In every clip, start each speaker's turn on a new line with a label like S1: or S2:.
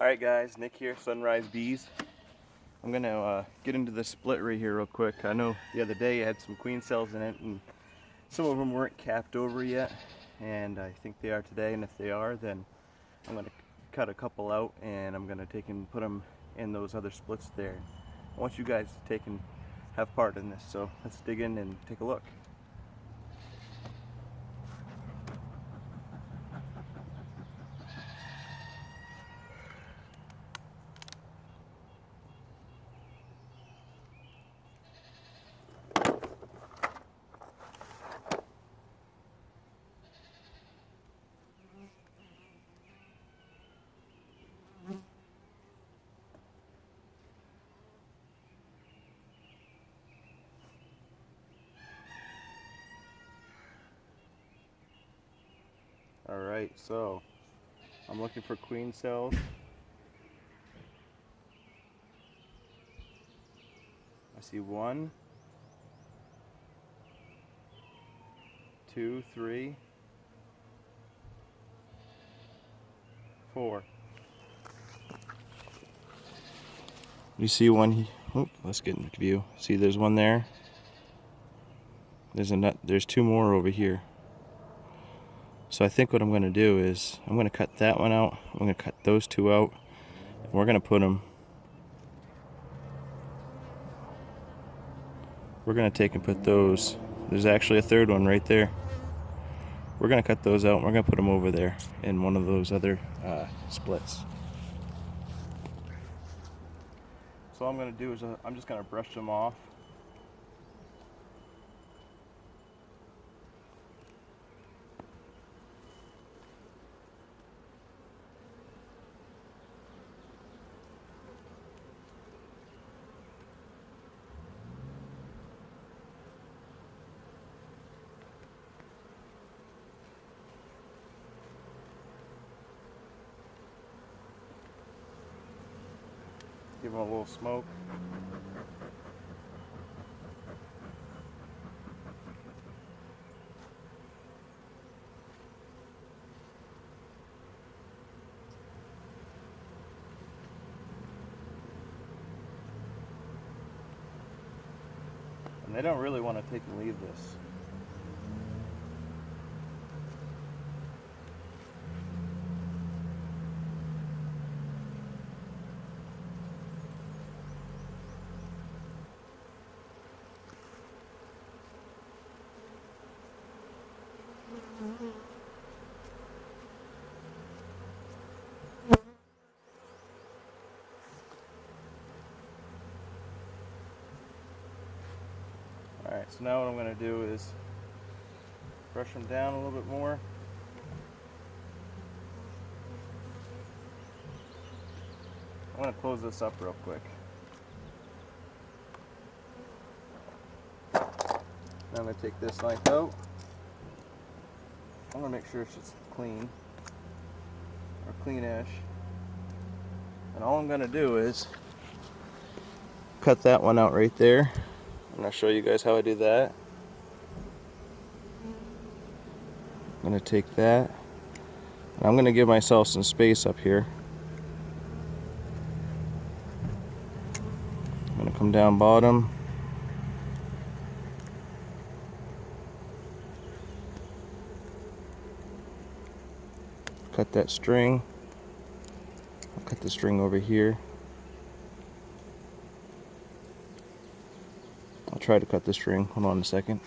S1: Alright guys, Nick here, Sunrise Bees. I'm gonna get into the split right here real quick. I know the other day it had some queen cells in it and some of them weren't capped over yet, and I think they are today, and if they are, then I'm gonna cut a couple out and I'm gonna take and put them in those other splits there. I want you guys to take and have part in this, so let's dig in and take a look. Alright, so I'm looking for queen cells. I see 1, 2, 3, 4. You see one? Oh, let's get into view. See, there's one there. There's a nut. There's 2 more over here. So I think what I'm going to do is I'm going to cut that one out. I'm going to cut those 2 out. And we're going to put them. We're going to take and put those. There's actually a 3rd one right there. We're going to cut those out. And we're going to put them over there in one of those other splits. So all I'm going to do is I'm just going to brush them off. Give them a little smoke. And they don't really want to take and leave this. Alright, so now what I'm going to do is brush them down a little bit more. I'm going to close this up real quick. Now I'm going to take this knife out. I'm going to make sure it's just clean, or cleanish. And all I'm going to do is cut that one out right there. I'm going to show you guys how I do that. I'm going to take that, and I'm going to give myself some space up here. I'm going to come down bottom. Cut that string. I'll cut the string over here. I'll try to cut the string. Hold on a second.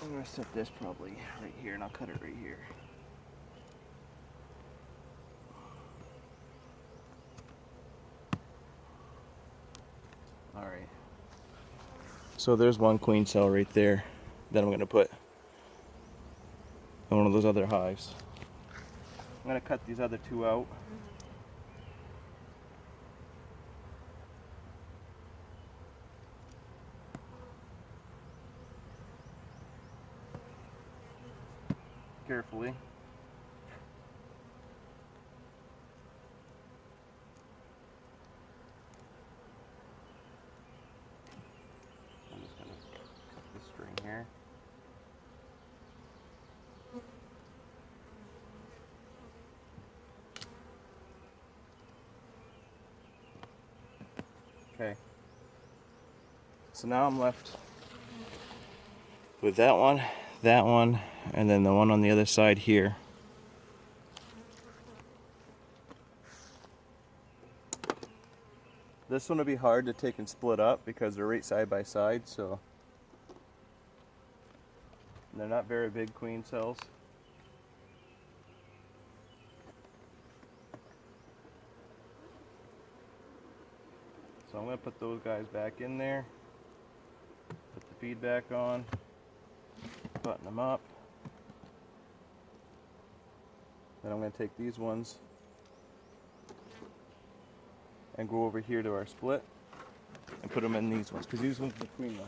S1: I'm going to set this probably right here, and I'll cut it right here. Alright. So there's one queen cell right there that I'm going to put in one of those other hives. I'm going to cut these other 2 out. Carefully. I'm just going to cut this string here. Okay. So now I'm left with that one, and then the one on the other side here. This one will be hard to take and split up because they're right side by side, so they're not very big queen cells. So I'm going to put those guys back in there, put the feed back on, button them up. Then I'm going to take these ones and go over here to our split and put them in these ones, because these ones are queenless.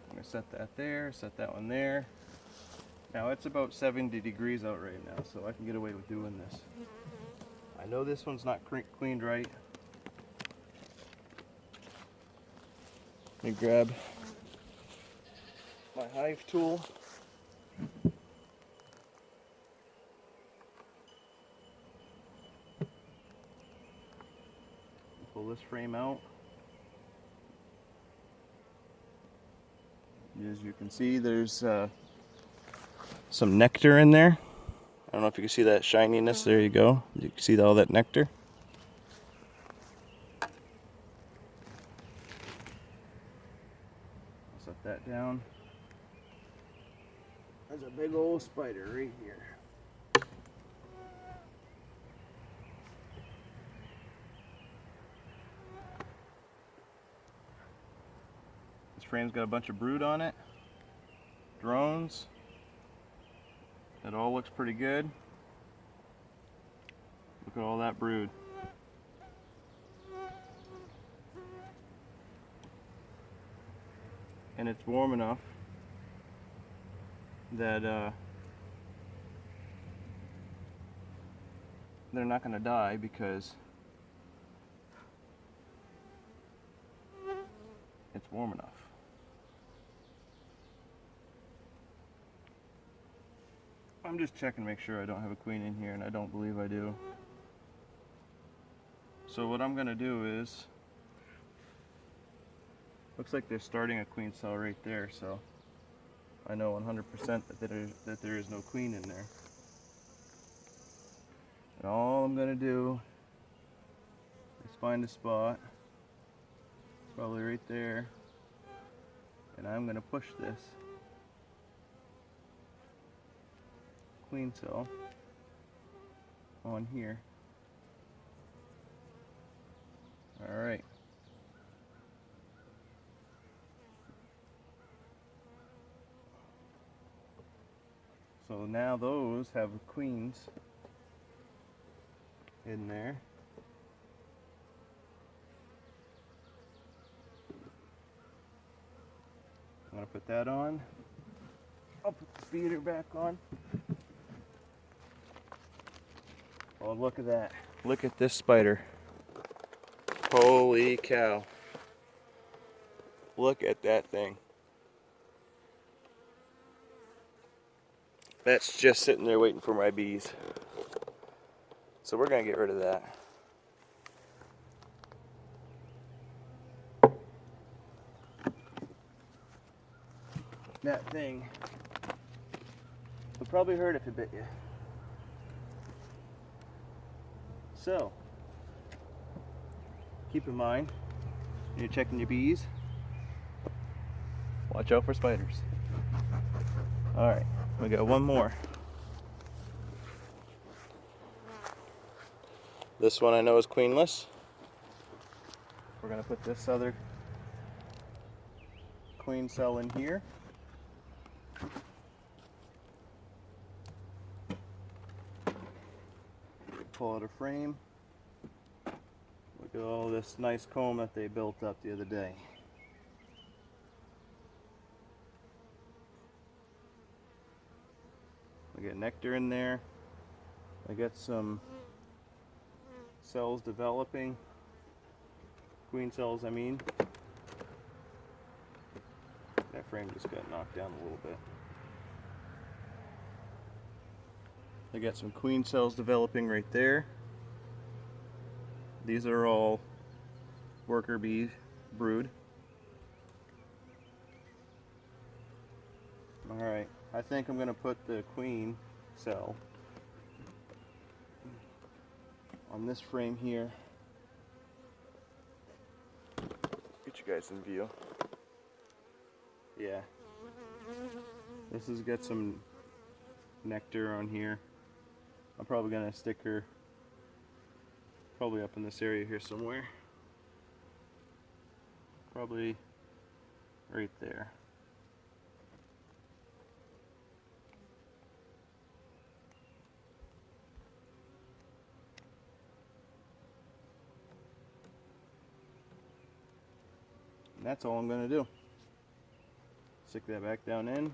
S1: I'm going to set that there, set that one there. Now it's about 70 degrees out right now, so I can get away with doing this. I know this one's not cleaned right. Let me grab my hive tool. Pull this frame out. As you can see, there's some nectar in there. I don't know if you can see that shininess. There you go. You can see all that nectar. I'll set that down. There's a big old spider right here. This frame's got a bunch of brood on it. Drones. It all looks pretty good. Look at all that brood. And it's warm enough that they're not going to die because it's warm enough. I'm just checking to make sure I don't have a queen in here, and I don't believe I do. So what I'm going to do is, looks like they're starting a queen cell right there, so I know 100% that there is no queen in there. And all I'm going to do is find a spot, probably right there, and I'm going to push this queen cell on here. Alright. So now those have queens in there. I'm going to put that on. I'll put the feeder back on. Oh, look at that. Look at this spider. Holy cow. Look at that thing. That's just sitting there waiting for my bees. So we're going to get rid of that. That thing would probably hurt if it bit you. So, keep in mind, when you're checking your bees, watch out for spiders. Alright, we got one more. This one I know is queenless. We're going to put this other queen cell in here. Pull out a frame. Look at all this nice comb that they built up the other day. I got nectar in there. I got some cells developing. Queen cells, I mean. Got frame just got knocked down a little bit. I got some queen cells developing right there. These are all worker bee brood. Alright, I think I'm going to put the queen cell on this frame here. Get you guys in view. Yeah. This has got some nectar on here. I'm probably going to stick her probably up in this area here somewhere. Probably right there. And that's all I'm going to do. Stick that back down in.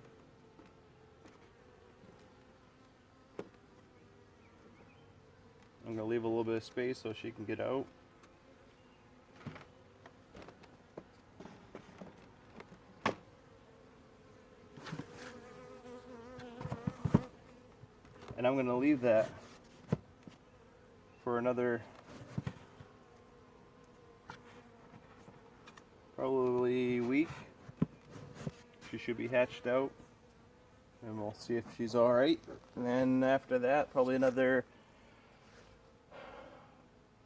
S1: I'm going to leave a little bit of space so she can get out. And I'm going to leave that for another probably week. She should be hatched out, and we'll see if she's alright. And then after that, probably another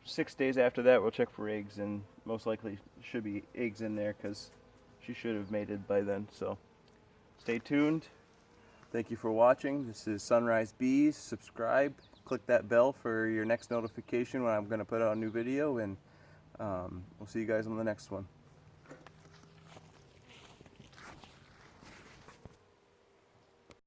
S1: 6 days after that, we'll check for eggs, and most likely should be eggs in there because she should have mated by then. So stay tuned. Thank you for watching. This is Sunrise Bees. Subscribe, click that bell for your next notification when I'm going to put out a new video, and we'll see you guys on the next one.